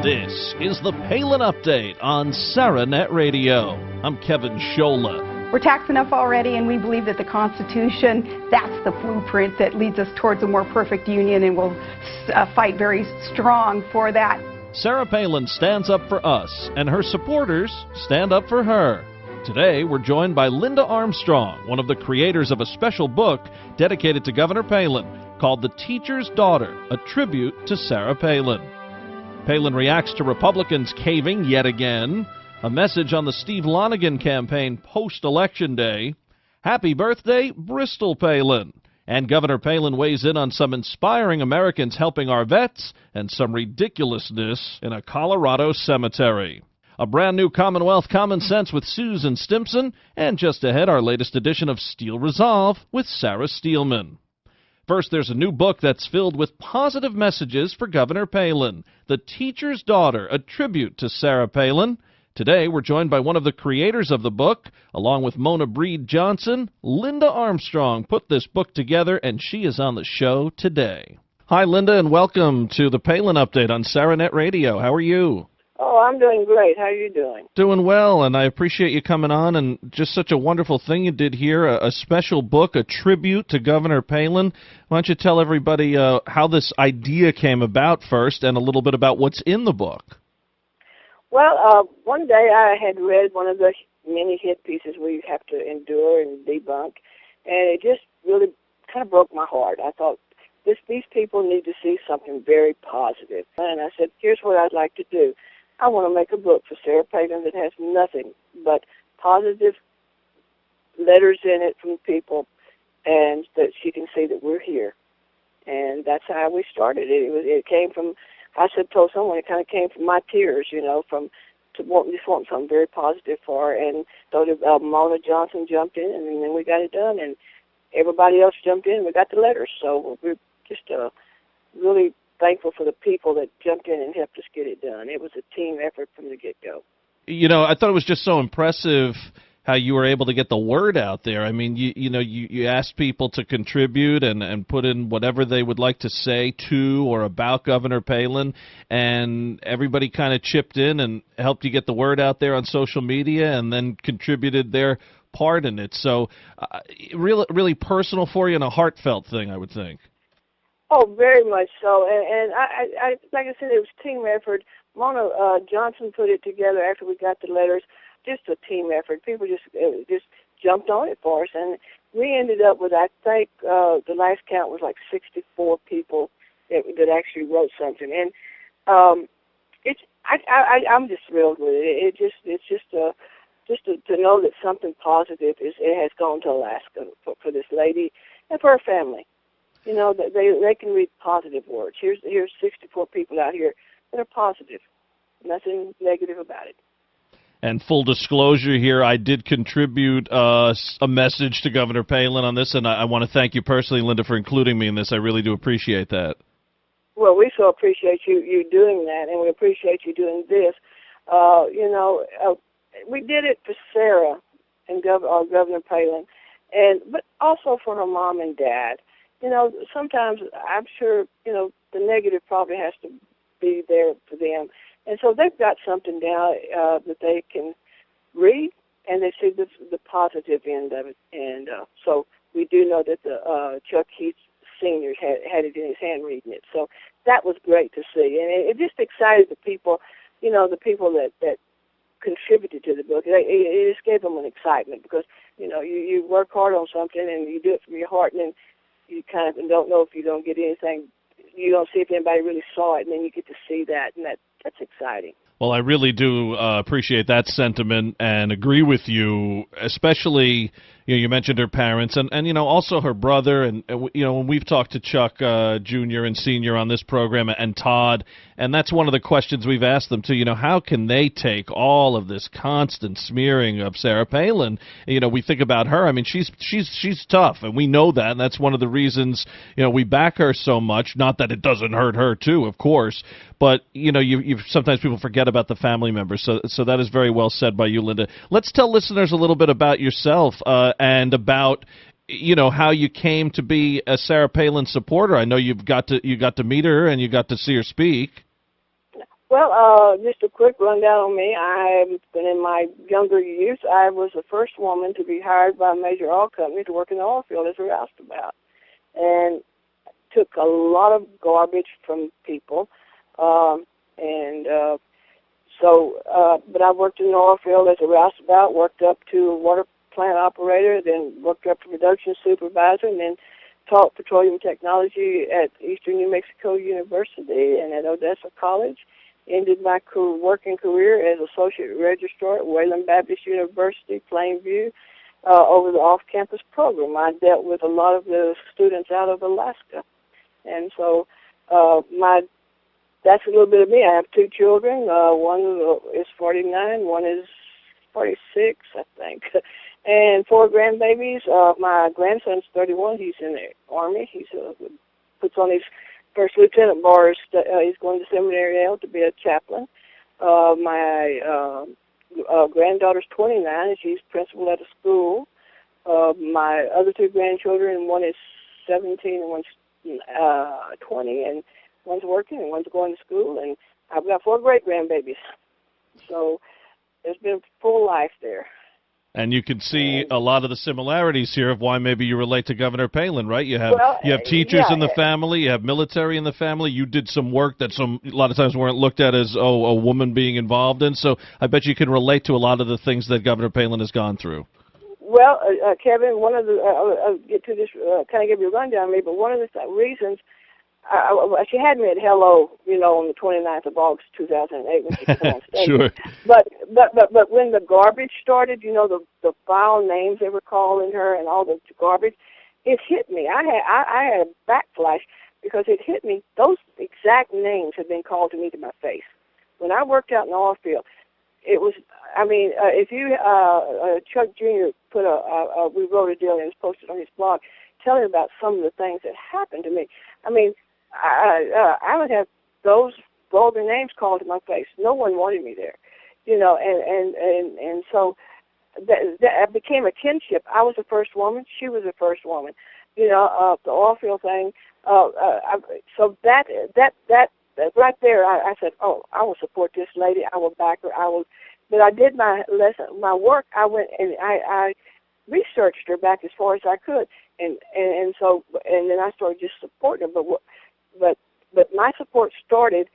This is the Palin Update on SaraNet Radio. I'm Kevin Scholla. We're taxed enough already, and we believe that the Constitution, that's the blueprint that leads us towards a more perfect union, and we'll fight very strong for that. Sarah Palin stands up for us, and her supporters stand up for her. Today, we're joined by Lynda Armstrong, one of the creators of a special book dedicated to Governor Palin called The Teacher's Daughter, a tribute to Sarah Palin. Palin reacts to Republicans caving yet again, a message on the Steve Lonegan campaign post-Election Day, happy birthday, Bristol Palin, and Governor Palin weighs in on some inspiring Americans helping our vets and some ridiculousness in a Colorado cemetery. A brand new Commonwealth Common Sense with Susan Stimson, and just ahead, our latest edition of Steel Resolve with Sarah Steelman. First, there's a new book that's filled with positive messages for Governor Palin, The Teacher's Daughter, a tribute to Sarah Palin. Today, we're joined by one of the creators of the book, along with Mona Breed Johnson. Lynda Armstrong put this book together, and she is on the show today. Hi, Lynda, and welcome to the Palin Update on SaraNet Radio. How are you? Oh, I'm doing great. How are you doing? Doing well, and I appreciate you coming on, and just such a wonderful thing you did here, a special book, a tribute to Governor Palin. Why don't you tell everybody how this idea came about first, and a little bit about what's in the book? Well, one day I had read one of the many hit pieces where you have to endure and debunk, and it just really kind of broke my heart. I thought, these people need to see something very positive. And I said, here's what I'd like to do. I want to make a book for Sarah Palin that has nothing but positive letters in it from people, and that she can see that we're here. And that's how we started it. It came from, told someone, it kind of came from my tears, from just wanting something very positive for her. And so Mona Johnson jumped in, and then we got it done, and everybody else jumped in, and we got the letters. So we're just really thankful for the people that jumped in and helped us get it done. It was a team effort from the get-go. I thought it was just so impressive how you were able to get the word out there. I mean, you asked people to contribute and put in whatever they would like to say to or about Governor Palin, and everybody kind of chipped in and helped you get the word out there on social media and then contributed their part in it. So really personal for you and a heartfelt thing, I would think. Oh, very much so. And I like I said, it was a team effort. Mona Johnson put it together after we got the letters. Just a team effort. People just jumped on it for us, and we ended up with, I think, the last count was like 64 people that actually wrote something. And I'm just thrilled with it. It's just to know that something positive it has gone to Alaska for this lady and for her family. That they can read positive words. Here's 64 people out here that are positive. Nothing negative about it. And full disclosure here, I did contribute a message to Governor Palin on this, and I want to thank you personally, Lynda, for including me in this. I really do appreciate that. Well, we so appreciate you doing that, and we appreciate you doing this. We did it for Sarah and Governor Palin, but also for her mom and dad. Sometimes I'm sure, the negative probably has to be there for them. And so they've got something now that they can read, and they see the positive end of it. And so we do know that the Chuck Heath Sr. had it in his hand reading it. So that was great to see. And it just excited the people, the people that contributed to the book. It just gave them an excitement because, you work hard on something and you do it from your heart, and then you kind of don't know if you don't get anything. You don't see if anybody really saw it, and then you get to see that, and that's exciting. Well, I really do appreciate that sentiment and agree with you, especially, you mentioned her parents and also her brother. And, when we've talked to Chuck Jr. and Sr. on this program and Todd, and that's one of the questions we've asked them too, how can they take all of this constant smearing of Sarah Palin? We think about her. I mean, she's tough, and we know that, and that's one of the reasons, we back her so much. Not that it doesn't hurt her too, of course, but, you sometimes people forget about the family members. So that is very well said by you, Lynda. Let's tell listeners a little bit about yourself and about how you came to be a Sarah Palin supporter. I know you got to meet her and you got to see her speak. Well, just a quick rundown on me. I've been in my younger youth. I was the first woman to be hired by a major oil company to work in the oil field as a roustabout, and took a lot of garbage from people, and but I worked in the oil field as a roustabout, worked up to a water plant operator, then worked up to production supervisor, and then taught petroleum technology at Eastern New Mexico University and at Odessa College. Ended my working career as associate registrar at Wayland Baptist University, Plainview, over the off-campus program. I dealt with a lot of the students out of Alaska. And so that's a little bit of me. I have two children. One is 49, one is 46, I think, and four grandbabies. My grandson's 31. He's in the Army. He puts on his first lieutenant bars. He's going to seminary now to be a chaplain. My granddaughter's 29, and she's principal at a school. My other two grandchildren, one is 17 and one's 20, and one's working and one's going to school, and I've got four great-grandbabies. So there's been a full life there. And you can see a lot of the similarities here of why maybe you relate to Governor Palin, right? You have teachers in the family, you have military in the family. You did some work that a lot of times weren't looked at as a woman being involved in. So I bet you can relate to a lot of the things that Governor Palin has gone through. Well, Kevin, one of the I'll get to this, kind of give you a rundown of me, but one of the reasons she had me at Hello, on the 29th of August, 2008, when she came on stage. Sure. But when the garbage started, the foul names they were calling her and all the garbage, it hit me. I had a backflash because it hit me. Those exact names had been called to me to my face. When I worked out in the oil field, it was, if you, Chuck Jr. we wrote a deal and it was posted on his blog telling about some of the things that happened to me. I would have those vulgar names called to my face. No one wanted me there, and so that became a kinship. I was the first woman. She was the first woman. The oil field thing. So that right there, I said, oh, I will support this lady. I will back her. But I did my work. I went and I researched her back as far as I could, and then I started just supporting her. But my support started.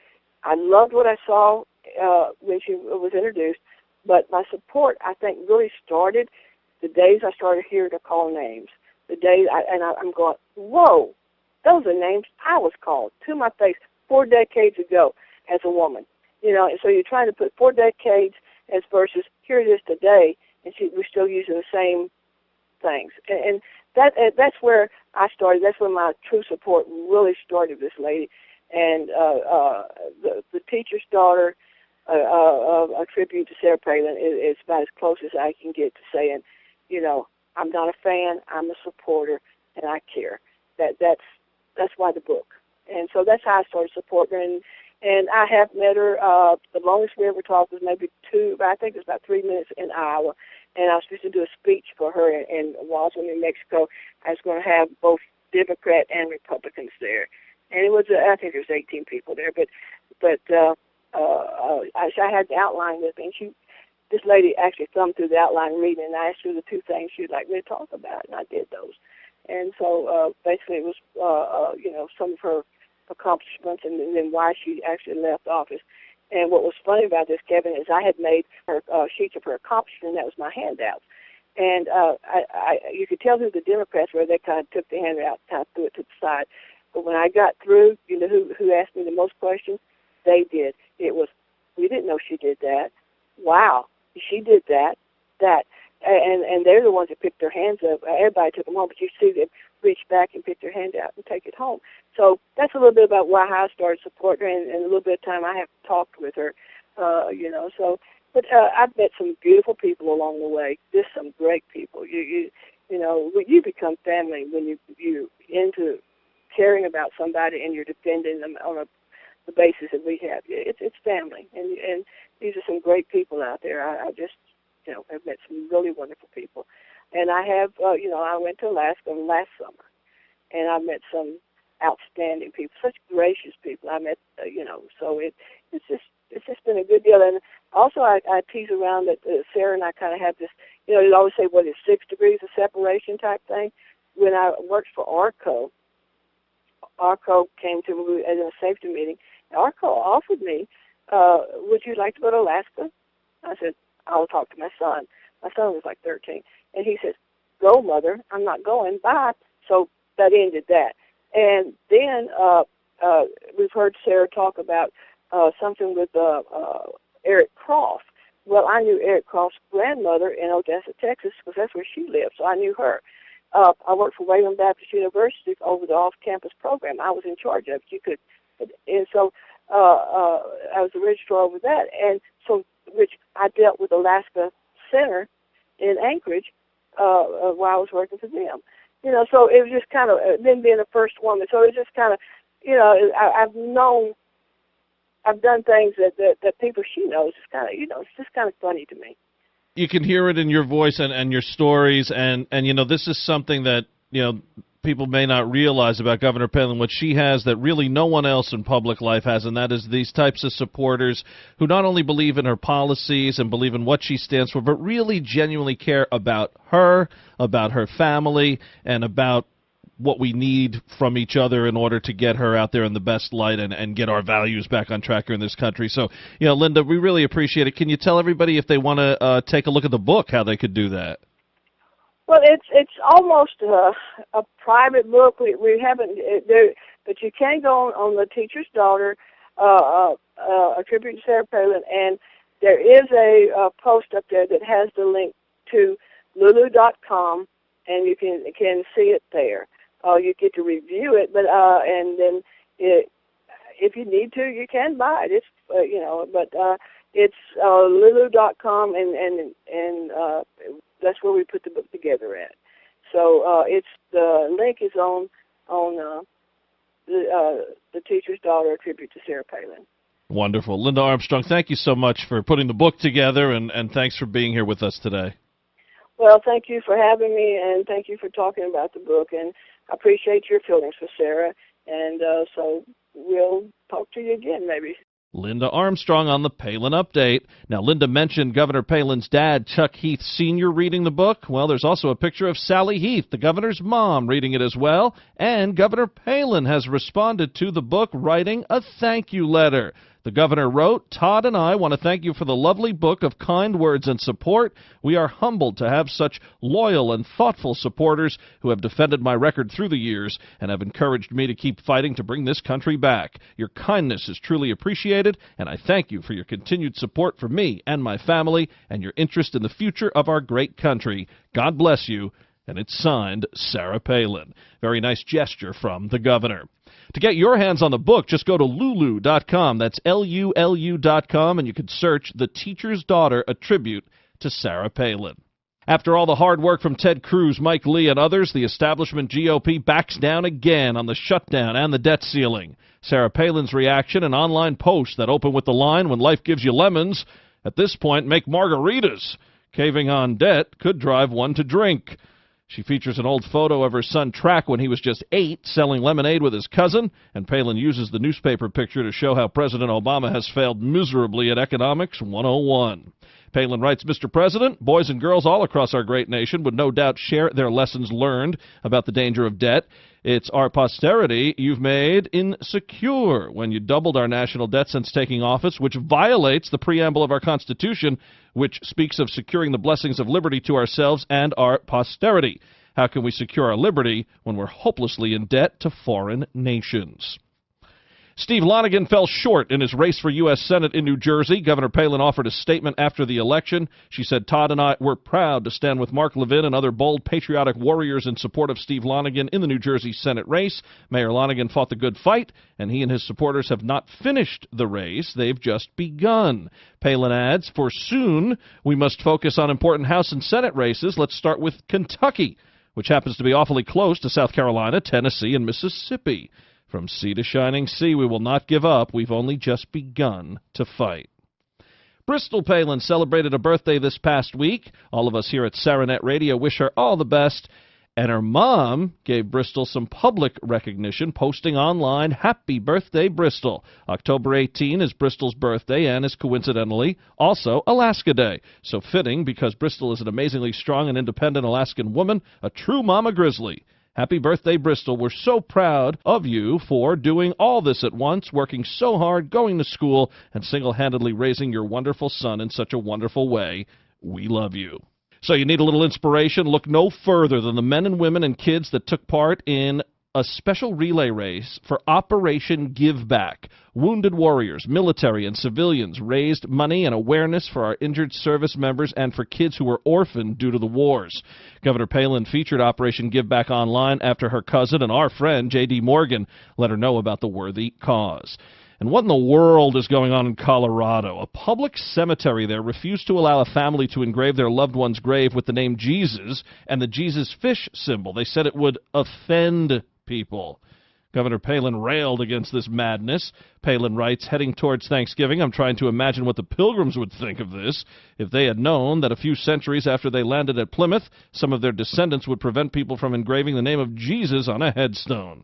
I loved what I saw when she was introduced, but my support, I think, really started the days I started hearing her call names. The days I'm going, whoa, those are names I was called to my face 4 decades ago as a woman. And so you're trying to put 4 decades as versus here it is today, and we're still using the same things. And that's where I started. That's where my true support really started, this lady. And the teacher's daughter, a tribute to Sarah Palin, is about as close as I can get to saying, I'm not a fan, I'm a supporter, and I care. That's why the book. And so that's how I started supporting her. And I have met her. The longest we ever talked was maybe I think it was about 3 minutes in Iowa. And I was supposed to do a speech for her in Roswell, New Mexico. I was going to have both Democrat and Republicans there. And it was, I think there was 18 people there. But I had the outline with me. And this lady actually thumbed through the outline reading, and I asked her the two things she'd like me to talk about, and I did those. And so basically it was, some of her accomplishments and then why she actually left office. And what was funny about this, Kevin, is I had made her sheets of her accomplishments, and that was my handouts. And you could tell who the Democrats were. They kind of took the handout, kind of threw it to the side. But when I got through, who asked me the most questions? They did. It was, we didn't know she did that. Wow, she did that. And they're the ones that picked their hands up. Everybody took them home, but you see them reach back and pick their hand out and take it home. So that's a little bit about why I started supporting her, and a little bit of time I have talked with her, So, but I've met some beautiful people along the way. Just some great people. You become family when you're into caring about somebody and you're defending them on the basis that we have. It's family, and these are some great people out there. I just have met some really wonderful people. And I have, I went to Alaska last summer, and I met some outstanding people, such gracious people. I met, so it's just, it's just been a good deal. And also, I tease around that Sarah and I kind of have this, you know, you always say, what is 6 degrees of separation type thing. When I worked for ARCO came to me at a safety meeting. ARCO offered me, would you like to go to Alaska? I said, I'll talk to my son. My son was like 13. And he said, go, Mother. I'm not going. Bye. So that ended that. And then we've heard Sarah talk about something with Eric Croft. Well, I knew Eric Croft's grandmother in Odessa, Texas, because that's where she lived, so I knew her. I worked for Wayland Baptist University over the off-campus program. I was in charge of it. And so I was the registrar over that, and so which I dealt with Alaska Center in Anchorage while I was working for them. You know, so it was just kind of then being the first woman. So it was just kind of, you know, I've done things that people she knows. It's kind of, you know, it's just kind of funny to me. You can hear it in your voice and your stories, and you know, this is something that, you know, people may not realize about Governor Palin, what she has that really no one else in public life has, and that is these types of supporters who not only believe in her policies and believe in what she stands for, but really genuinely care about her family, and about what we need from each other in order to get her out there in the best light and get our values back on track here in this country. So, you know, Lynda, we really appreciate it. Can you tell everybody, if they want to take a look at the book, how they could do that? Well, it's almost a private book. We haven't, but you can go on the Teacher's Daughter, a tribute to Sarah Palin, and there is a post up there that has the link to lulu.com, and you can see it there. You get to review it, but and then if you need to, you can buy it. It's you know, but it's lulu.com, and that's where we put the book together at. So it's the link is on the Teacher's Daughter, a tribute to Sarah Palin. Wonderful. Lynda Armstrong, thank you so much for putting the book together, and thanks for being here with us today. Well, thank you for having me, and thank you for talking about the book, and I appreciate your feelings for Sarah, and so we'll talk to you again maybe. Lynda Armstrong on the Palin Update. Now, Lynda mentioned Governor Palin's dad, Chuck Heath Sr., reading the book. Well, there's also a picture of Sally Heath, the governor's mom, reading it as well. And Governor Palin has responded to the book, writing a thank you letter. The governor wrote, "Todd and I want to thank you for the lovely book of kind words and support. We are humbled to have such loyal and thoughtful supporters who have defended my record through the years and have encouraged me to keep fighting to bring this country back. Your kindness is truly appreciated, and I thank you for your continued support for me and my family and your interest in the future of our great country. God bless you." And it's signed, Sarah Palin. Very nice gesture from the governor. To get your hands on the book, just go to lulu.com. That's LULU.com, and you can search The Teacher's Daughter, a tribute to Sarah Palin. After all the hard work from Ted Cruz, Mike Lee, and others, the establishment GOP backs down again on the shutdown and the debt ceiling. Sarah Palin's reaction, an online post that opened with the line, "When life gives you lemons, at this point, make margaritas. Caving on debt could drive one to drink." She features an old photo of her son Track when he was just 8, selling lemonade with his cousin, and Palin uses the newspaper picture to show how President Obama has failed miserably at Economics 101. Palin writes, "Mr. President, boys and girls all across our great nation would no doubt share their lessons learned about the danger of debt. It's our posterity you've made insecure when you doubled our national debt since taking office, which violates the preamble of our Constitution, which speaks of securing the blessings of liberty to ourselves and our posterity. How can we secure our liberty when we're hopelessly in debt to foreign nations?" Steve Lonegan fell short in his race for U.S. Senate in New Jersey. Governor Palin offered a statement after the election. She said, "Todd and I were proud to stand with Mark Levin and other bold patriotic warriors in support of Steve Lonegan in the New Jersey Senate race. Mayor Lonegan fought the good fight, and he and his supporters have not finished the race. They've just begun." Palin adds, "For soon, we must focus on important House and Senate races. Let's start with Kentucky, which happens to be awfully close to South Carolina, Tennessee, and Mississippi. From sea to shining sea, we will not give up. We've only just begun to fight." Bristol Palin celebrated a birthday this past week. All of us here at Saranet Radio wish her all the best. And her mom gave Bristol some public recognition, posting online, "Happy birthday, Bristol." October 18 is Bristol's birthday and is coincidentally also Alaska Day. So fitting because Bristol is an amazingly strong and independent Alaskan woman, a true mama grizzly. Happy birthday, Bristol. We're so proud of you for doing all this at once, working so hard, going to school, and single-handedly raising your wonderful son in such a wonderful way. We love you. So you need a little inspiration? Look no further than the men and women and kids that took part in a special relay race for Operation Give Back. Wounded warriors, military, and civilians raised money and awareness for our injured service members and for kids who were orphaned due to the wars. Governor Palin featured Operation Give Back online after her cousin and our friend, J.D. Morgan, let her know about the worthy cause. And what in the world is going on in Colorado? A public cemetery there refused to allow a family to engrave their loved one's grave with the name Jesus and the Jesus fish symbol. They said it would offend people. Governor Palin railed against this madness. Palin writes, "Heading towards Thanksgiving, I'm trying to imagine what the Pilgrims would think of this. If they had known that a few centuries after they landed at Plymouth, some of their descendants would prevent people from engraving the name of Jesus on a headstone."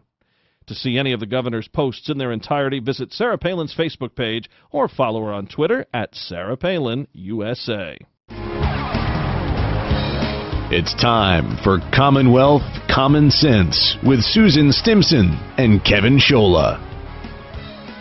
To see any of the governor's posts in their entirety, visit Sarah Palin's Facebook page or follow her on Twitter at Sarah Palin USA. It's time for Commonwealth Common Sense with Susan Stimson and Kevin Scholla.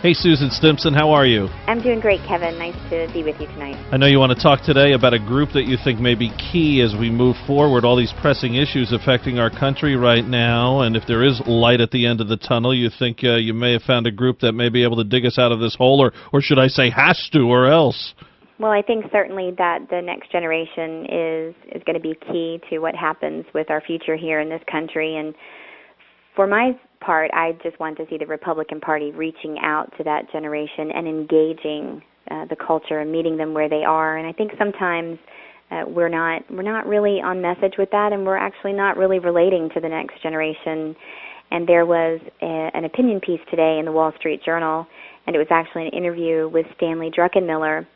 Hey, Susan Stimson, how are you? I'm doing great, Kevin. Nice to be with you tonight. I know you want to talk today about a group that you think may be key as we move forward, all these pressing issues affecting our country right now, and if there is light at the end of the tunnel, you think you may have found a group that may be able to dig us out of this hole, or should I say has to, or else? Well, I think certainly that the next generation is going to be key to what happens with our future here in this country, and for my part, I just want to see the Republican Party reaching out to that generation and engaging the culture and meeting them where they are. And I think sometimes we're not really on message with that, and we're actually not really relating to the next generation. And there was an opinion piece today in the Wall Street Journal, and it was actually an interview with Stanley Druckenmiller.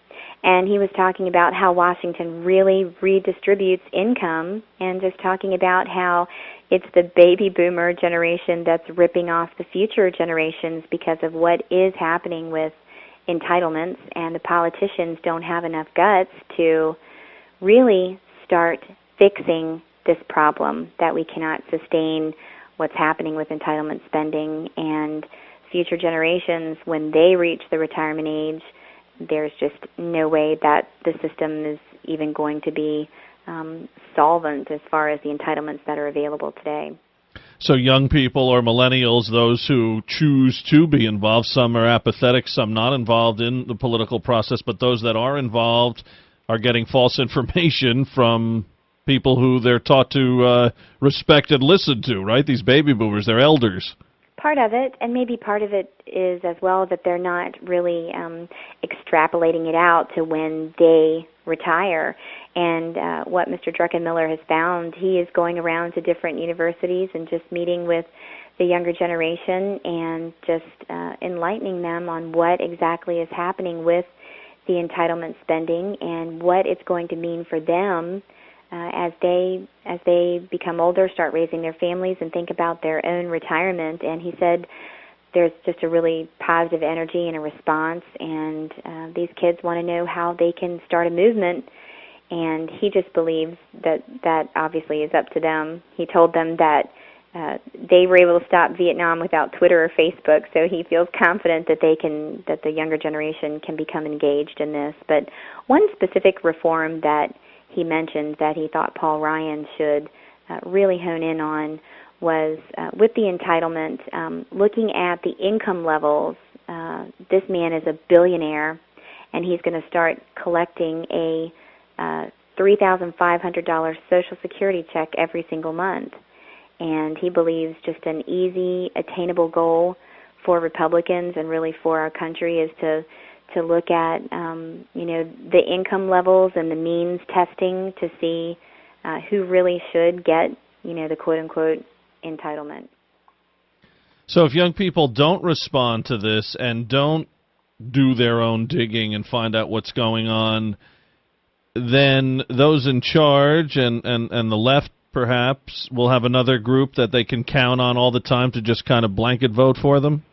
And he was talking about how Washington really redistributes income and just talking about how it's the baby boomer generation that's ripping off the future generations because of what is happening with entitlements, and the politicians don't have enough guts to really start fixing this problem, that we cannot sustain what's happening with entitlement spending, and future generations, when they reach the retirement age, there's just no way that the system is even going to be solvent as far as the entitlements that are available today. So young people or millennials, those who choose to be involved, some are apathetic, some not involved in the political process, but those that are involved are getting false information from people who they're taught to respect and listen to, right? These baby boomers, they're elders. Part of it, and maybe part of it is as well that they're not really extrapolating it out to when they retire. And what Mr. Druckenmiller has found, he is going around to different universities and just meeting with the younger generation and just enlightening them on what exactly is happening with the entitlement spending and what it's going to mean for them as they become older, start raising their families, and think about their own retirement. And he said there's just a really positive energy and a response, and these kids want to know how they can start a movement, and he just believes that obviously is up to them. He told them that they were able to stop Vietnam without Twitter or Facebook, so he feels confident that that the younger generation can become engaged in this. But one specific reform that he mentioned that he thought Paul Ryan should really hone in on was with the entitlement, looking at the income levels. This man is a billionaire, and he's going to start collecting a $3,500 Social Security check every single month. And he believes just an easy, attainable goal for Republicans and really for our country is to look at, the income levels and the means testing to see who really should get, the quote-unquote entitlement. So if young people don't respond to this and don't do their own digging and find out what's going on, then those in charge and the left perhaps, will have another group that they can count on all the time to just kind of blanket vote for them?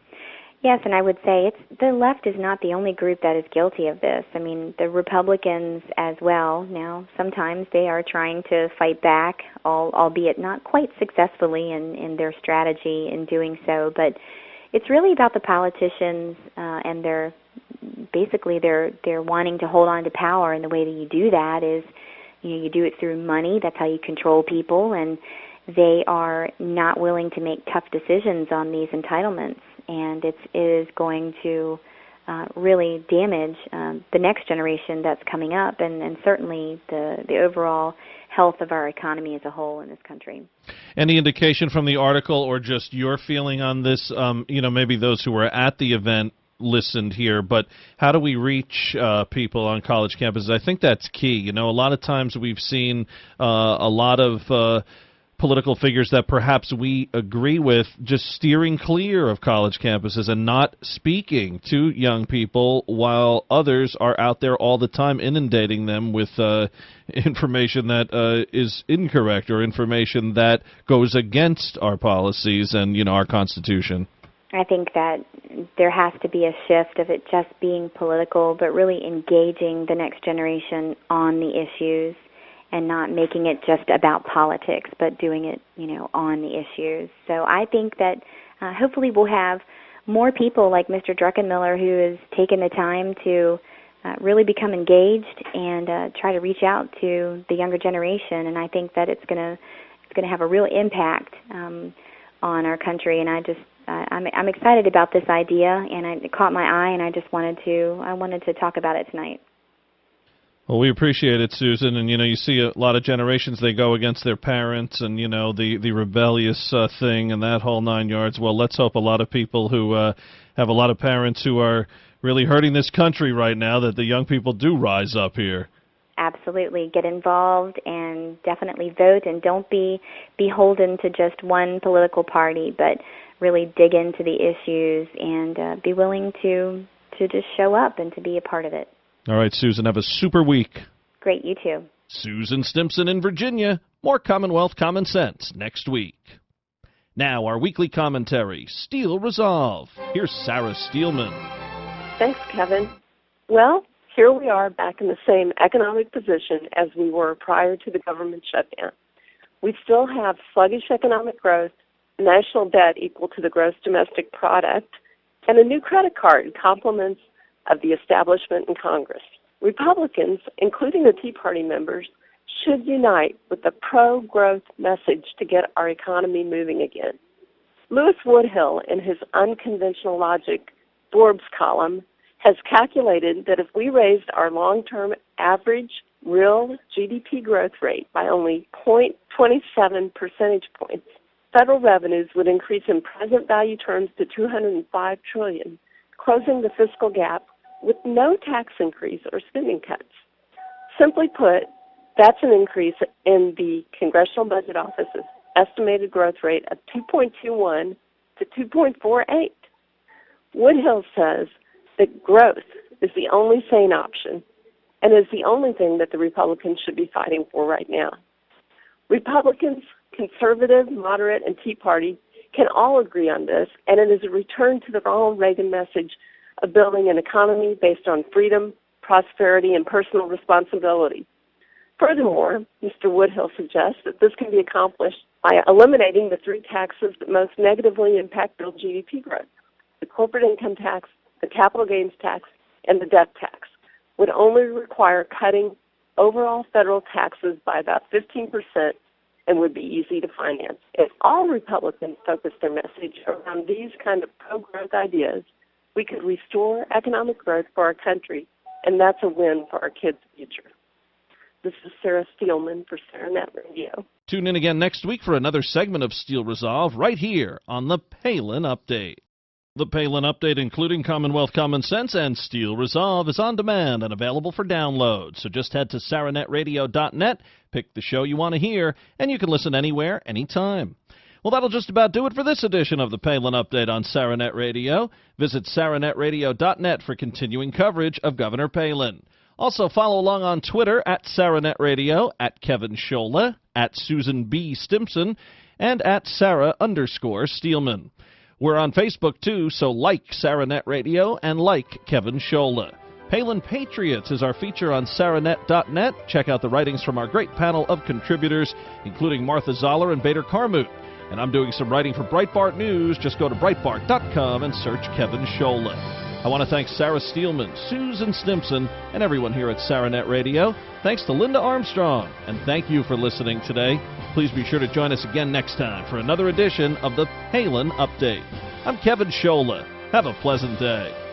Yes, and I would say the left is not the only group that is guilty of this. I mean, the Republicans as well. Now, sometimes they are trying to fight back, albeit not quite successfully in their strategy in doing so. But it's really about the politicians and they're wanting to hold on to power, and the way that you do that is, you do it through money. That's how you control people, and they are not willing to make tough decisions on these entitlements. And it is going to really damage the next generation that's coming up, and certainly the overall health of our economy as a whole in this country. Any indication from the article, or just your feeling on this? Maybe those who were at the event listened here, but how do we reach people on college campuses? I think that's key. A lot of times we've seen a lot of political figures that perhaps we agree with just steering clear of college campuses and not speaking to young people, while others are out there all the time inundating them with information that is incorrect, or information that goes against our policies and our Constitution. I think that there has to be a shift of it just being political, but really engaging the next generation on the issues, and not making it just about politics, but doing it, on the issues. So I think that hopefully we'll have more people like Mr. Druckenmiller, who has taken the time to really become engaged and try to reach out to the younger generation. And I think that it's going to have a real impact on our country. And I'm excited about this idea, and it caught my eye, and I wanted to talk about it tonight. Well, we appreciate it, Susan. And, you see a lot of generations, they go against their parents and, the rebellious thing and that whole 9 yards. Well, let's hope a lot of people who have a lot of parents who are really hurting this country right now, that the young people do rise up here. Absolutely. Get involved and definitely vote, and don't be beholden to just one political party, but really dig into the issues and be willing to just show up and to be a part of it. All right, Susan, have a super week. Great, you too. Susan Stimson in Virginia. More Commonwealth Common Sense next week. Now, our weekly commentary, Steel Resolve. Here's Sarah Steelman. Thanks, Kevin. Well, here we are back in the same economic position as we were prior to the government shutdown. We still have sluggish economic growth, national debt equal to the gross domestic product, and a new credit card complements of the establishment in Congress. Republicans, including the Tea Party members, should unite with the pro-growth message to get our economy moving again. Louis Woodhill, in his Unconventional Logic Forbes column, has calculated that if we raised our long-term average real GDP growth rate by only 0.27 percentage points, federal revenues would increase in present value terms to $205 trillion, closing the fiscal gap with no tax increase or spending cuts. Simply put, that's an increase in the Congressional Budget Office's estimated growth rate of 2.21 to 2.48. Woodhill says that growth is the only sane option and is the only thing that the Republicans should be fighting for right now. Republicans, conservative, moderate, and Tea Party can all agree on this, and it is a return to the Ronald Reagan message of building an economy based on freedom, prosperity, and personal responsibility. Furthermore, Mr. Woodhill suggests that this can be accomplished by eliminating the three taxes that most negatively impact real GDP growth: the corporate income tax, the capital gains tax, and the death tax. Would only require cutting overall federal taxes by about 15% and would be easy to finance. If all Republicans focused their message around these kind of pro-growth ideas, we could restore economic growth for our country, and that's a win for our kids' future. This is Sarah Steelman for SarahNet Radio. Tune in again next week for another segment of Steel Resolve right here on the Palin Update. The Palin Update, including Commonwealth Common Sense and Steel Resolve, is on demand and available for download. So just head to SarahNetRadio.net, pick the show you want to hear, and you can listen anywhere, anytime. Well, that'll just about do it for this edition of the Palin Update on SarahNet Radio. Visit SarahNetRadio.net for continuing coverage of Governor Palin. Also, follow along on Twitter at SarahNet Radio, at Kevin Scholla, at Susan B. Stimson, and at Sarah_Steelman. We're on Facebook, too, so like SarahNet Radio and like Kevin Scholla. Palin Patriots is our feature on SarahNet.net. Check out the writings from our great panel of contributors, including Martha Zoller and Bader Carmoot. And I'm doing some writing for Breitbart News. Just go to Breitbart.com and search Kevin Scholla. I want to thank Sarah Steelman, Susan Stimson, and everyone here at SarahNet Radio. Thanks to Lynda Armstrong, and thank you for listening today. Please be sure to join us again next time for another edition of the Palin Update. I'm Kevin Scholla. Have a pleasant day.